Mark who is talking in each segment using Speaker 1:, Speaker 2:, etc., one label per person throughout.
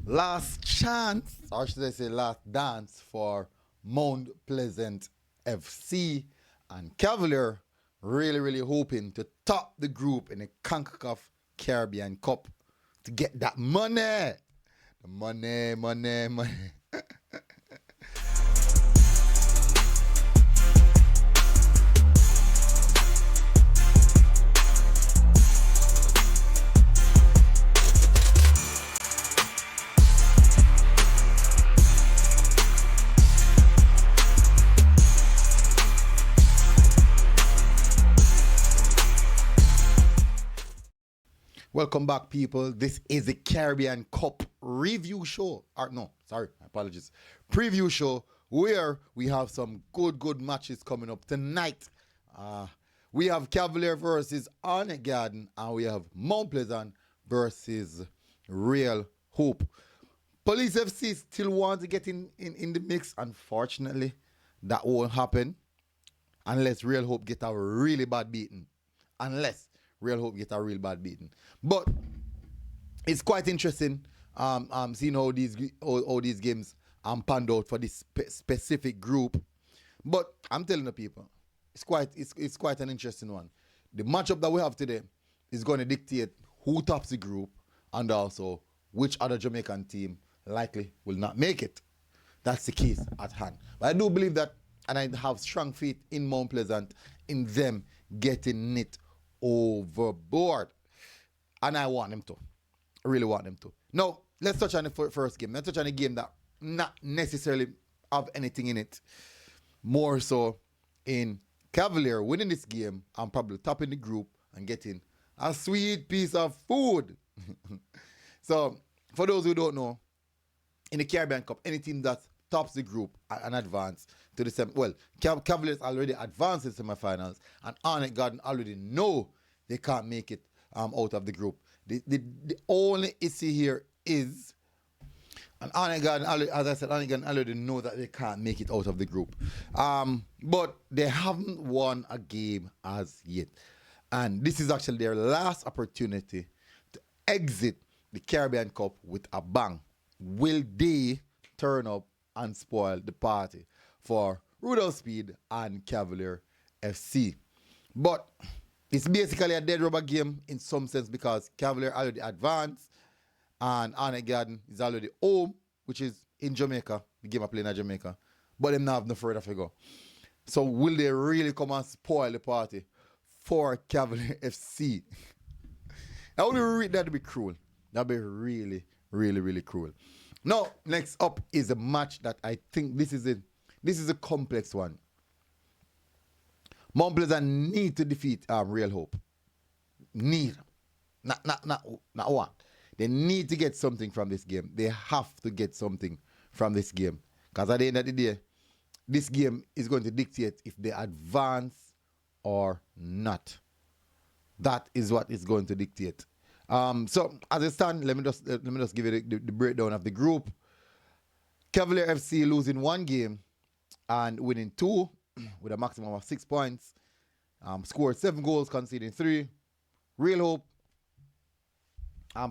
Speaker 1: last chance, or should I say last dance for Mount Pleasant FC and Cavalier really hoping to top the group in the Concacaf Caribbean Cup to get that money. The money. Welcome back, people. This is the Caribbean Cup review show. No, sorry, apologies. Preview show where we have some good matches coming up tonight. We have Cavalier versus Arnett Garden, and we have Mount Pleasant versus Real Hope. Police FC still want to get in the mix. Unfortunately, that won't happen unless Real Hope get a really bad beating. Unless Real Hope get a real bad beating. But it's quite interesting seeing how these games panned out for this specific group. But I'm telling the people, it's quite an interesting one. The matchup that we have today is going to dictate who tops the group and also which other Jamaican team likely will not make it. That's the case at hand. But I do believe that, and I have strong faith in Mount Pleasant, in them getting it overboard. And I want them to. I really want them to. Now, let's touch on the first game. Let's touch on a game that not necessarily have anything in it. More so in Cavalier winning this game and probably topping the group and getting a sweet piece of food. So, for those who don't know, in the Caribbean Cup, any team that tops the group and advance to the Cavaliers already advanced to the semifinals, and Arnett Garden already know they can't make it out of the group. The only issue here is, and Arnett Garden, as I said, Arnett Garden already know that they can't make it out of the group. But they haven't won a game as yet. And this is actually their last opportunity to exit the Caribbean Cup with a bang. Will they turn up and spoil the party for Rudolph Speed and Cavalier FC? But it's basically a dead rubber game in some sense because Cavalier already advanced and Arnett Garden is already home, which is in Jamaica. The game are playing at Jamaica. But them not have no further to go. So will they really come and spoil the party for Cavalier FC? I would read that to be cruel. That'd be really cruel. Now, next up is a match that I think this is a complex one. Mount Pleasant need to defeat Real Hope. Need. Not want. They need to get something from this game. They have to get something from this game. Because at the end of the day, this game is going to dictate if they advance or not. That is what is going to dictate. So as it stands, let me just give you the breakdown of the group. Cavalier FC losing one game and winning two with a maximum of 6 points. Scored 7 goals, conceding 3. Real Hope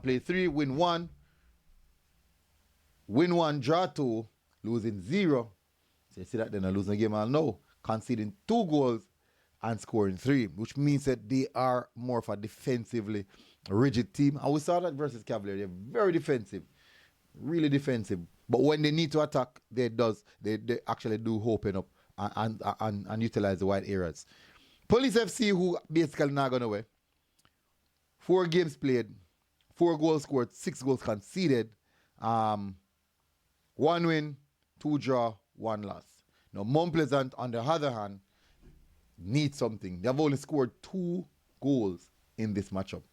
Speaker 1: played 3, win 1. Win 1, draw 2, losing 0. So you see that they're not losing a game, I'll know. Conceding 2 goals and scoring 3, which means that they are more of a defensively rigid team. And we saw that versus Cavalier. They're very defensive, really defensive. But when they need to attack, they actually do open up and utilize the wide areas. Police FC, who basically not going away. 4 games played, 4 goals scored, 6 goals conceded. 1 win, 2 draw, 1 loss. Now, Mount Pleasant, on the other hand, need something. They have only scored 2 goals in this matchup.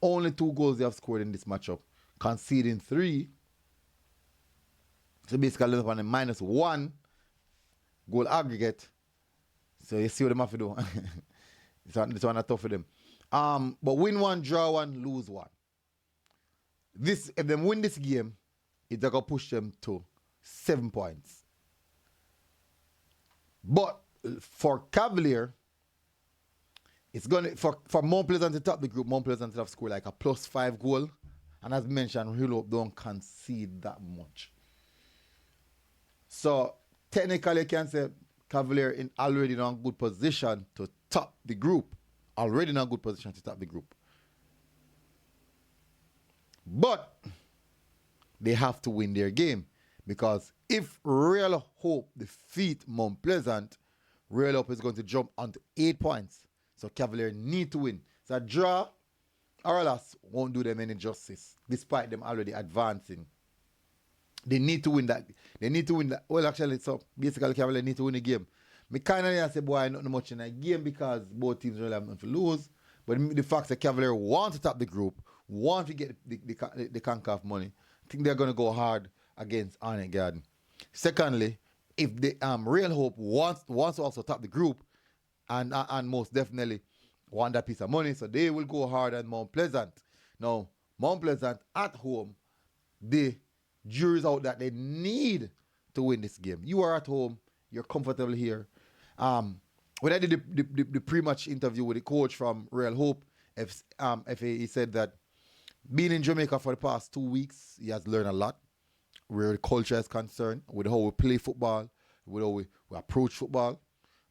Speaker 1: Only 2 goals they have scored in this matchup, conceding 3. So basically, on a -1 goal aggregate. So you see what they have to do. This one is tough for them. But win 1, draw 1, lose 1. If they win this game, it's going to push them to 7 points. But for Cavalier, it's going to, for Mount Pleasant to top the group, Mount Pleasant to have scored like a +5 goal And as mentioned, Real Hope don't concede that much. So technically, you can say Cavalier already in a good position to top the group. Already in a good position to top the group. But they have to win their game. Because if Real Hope defeat Mount Pleasant, Real Hope is going to jump onto 8 points. So Cavalier need to win. So a draw or a loss won't do them any justice, despite them already advancing. They need to win that. They need to win that. Well, actually, so basically Cavalier need to win the game. Me kind of say, boy, not much in a game because both teams really have nothing to lose. But the fact that Cavalier want to top the group, want to get the Concacaf money, I think they're going to go hard against Arnett Garden. Secondly, if the Real Hope wants to also top the group and most definitely want that piece of money, so they will go hard at Mount Pleasant. Now, Mount Pleasant at home, the jury's out that they need to win this game. You are at home, you're comfortable here. When I did the pre-match interview with the coach from Real Hope, FA, he said that being in Jamaica for the past 2 weeks, he has learned a lot where the culture is concerned, with how we play football, with how we approach football.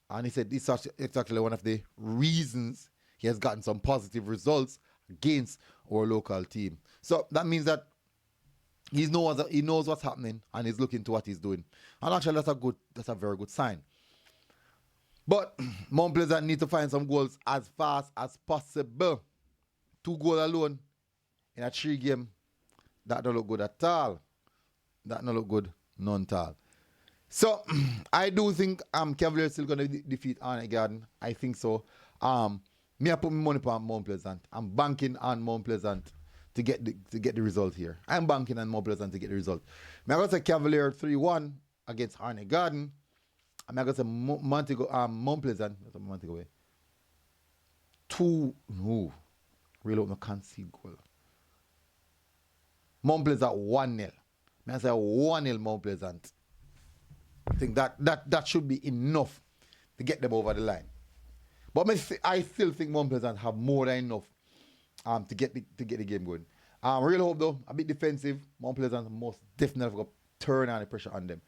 Speaker 1: And he said it's actually one of the reasons he has gotten some positive results against our local team. So that means that he knows what's happening and he's looking to what he's doing. And actually that's a very good sign. But Mount Pleasant need to find some goals as fast as possible. 2 goals alone in a 3 game, that don't look good at all. That don't look good, none at all. So I do think Cavalier is still going to defeat Arnett Garden. I think so. Me I put my money on Mount Pleasant. I'm banking on Mount Pleasant to get the result here. I'm banking on Mount Pleasant to get the result. I'm going to say Cavalier 3-1 against Arnett Garden. I'm going to say Mount Pleasant. Montego 2. No. Real Hope no concede goal. Mount Pleasant 1-0. I say 1-0 Mount Pleasant. I think that should be enough to get them over the line. But I still think Mount Pleasant have more than enough to get the game going. Real Hope though, a bit defensive. Mount Pleasant most definitely got to turn on the pressure on them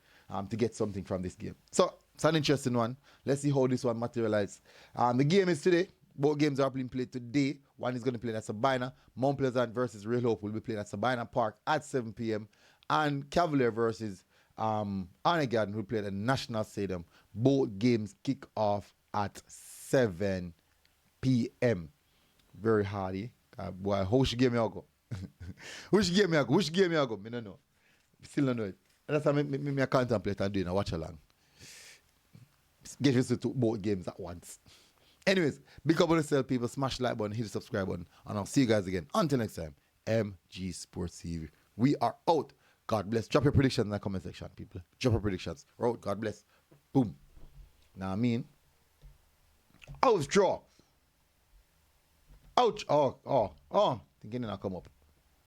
Speaker 1: to get something from this game. So it's an interesting one. Let's see how this one materializes. The game is today. Both games are being played today. One is going to play at Sabina. Mount Pleasant versus Real Hope will be playing at Sabina Park at 7 p.m. And Cavalier versus Arnett Garden will play at the National Stadium. Both games kick off at 7 p.m. Very hardy. Boy, how she give me a go? Which game I go? Me don't know. Still don't know it. That's why I contemplate and doing a watch along. Get used to both games at once. Anyways, big up on yourself, people. Smash the like button, hit the subscribe button, and I'll see you guys again. Until next time, MG Sports TV. We are out. God bless. Drop your predictions in the comment section, people. Drop your predictions. We're out. God bless. Boom. Now I mean, ouch draw. Ouch. Oh. Thinking it'll come up.